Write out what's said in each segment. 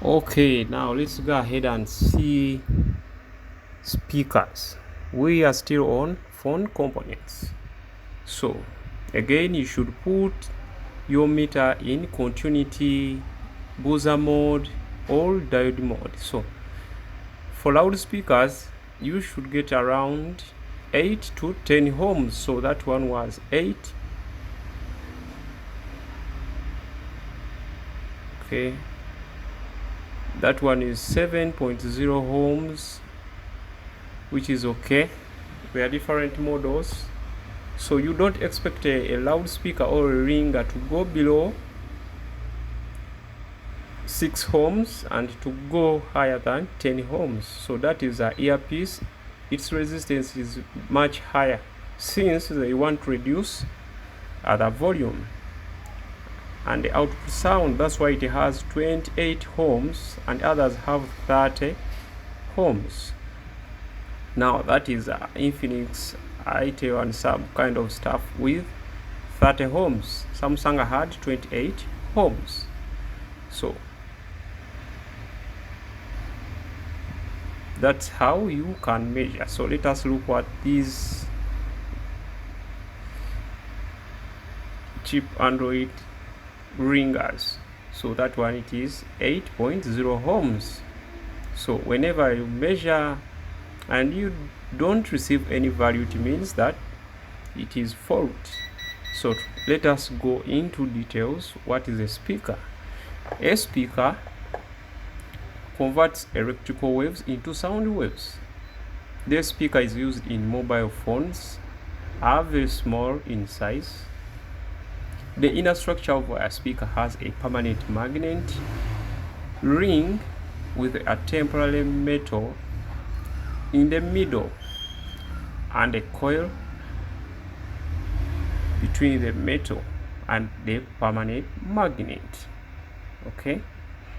Okay, now let's go ahead and see speakers. We are still on phone components. So again, you should put your meter in continuity, buzzer mode, or diode mode. So for loudspeakers, you should get around 8 to 10 ohms. So that one was 8. Okay, that one is 7.0 ohms, which is okay. There are different models, so you don't expect a loudspeaker or a ringer to go below 6 ohms and to go higher than 10 ohms. So that is an earpiece. Its resistance is much higher since they want to reduce the volume and the output sound. That's why it has 28 ohms and others have 30 ohms. Now that is Infinix ITEL and some kind of stuff with 30 ohms. Samsung had 28 ohms. So that's how you can measure. So let us look at these cheap Android ringers. So that one, it is 8.0 ohms. So whenever you measure and you don't receive any value, it means that it is fault. So let us go into details. What is a speaker? A speaker converts electrical waves into sound waves. The speaker is used in mobile phones, are very small in size. The inner structure of a speaker has a permanent magnet ring with a temporary metal in the middle and a coil between the metal and the permanent magnet. Okay,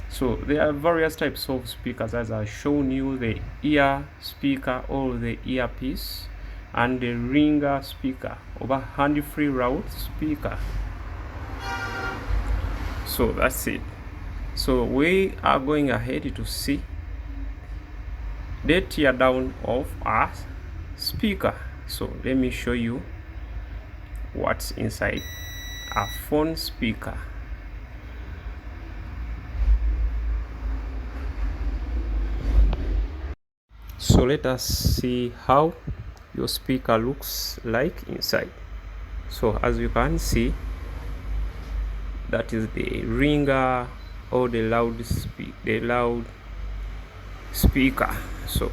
so there are various types of speakers, as I've shown you: the ear speaker or the earpiece, and the ringer speaker over hand-free loudspeaker. So that's it. So we are going ahead to see the tear down of a speaker. So let me show you what's inside a phone speaker. So let us see how your speaker looks like inside. So as you can see, that is the ringer or the loud speaker. So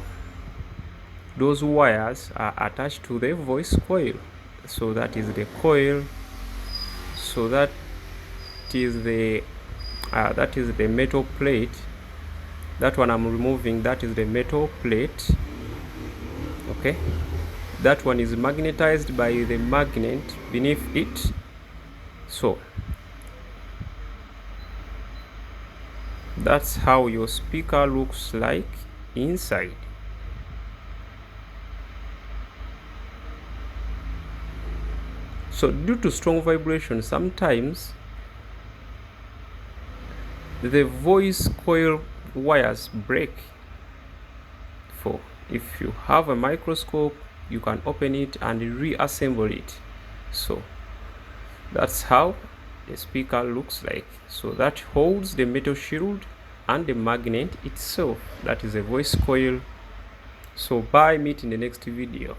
those wires are attached to the voice coil. So that is the coil. So that is the metal plate. That one I'm removing. That is the metal plate. Okay, that one is magnetized by the magnet beneath it. So that's how your speaker looks like inside. So due to strong vibration, sometimes the voice coil wires break. For if you have a microscope, you can open it and reassemble it. So that's how the speaker looks like. So that holds the metal shield and the magnet itself. That is a voice coil. So bye, meet in the next video.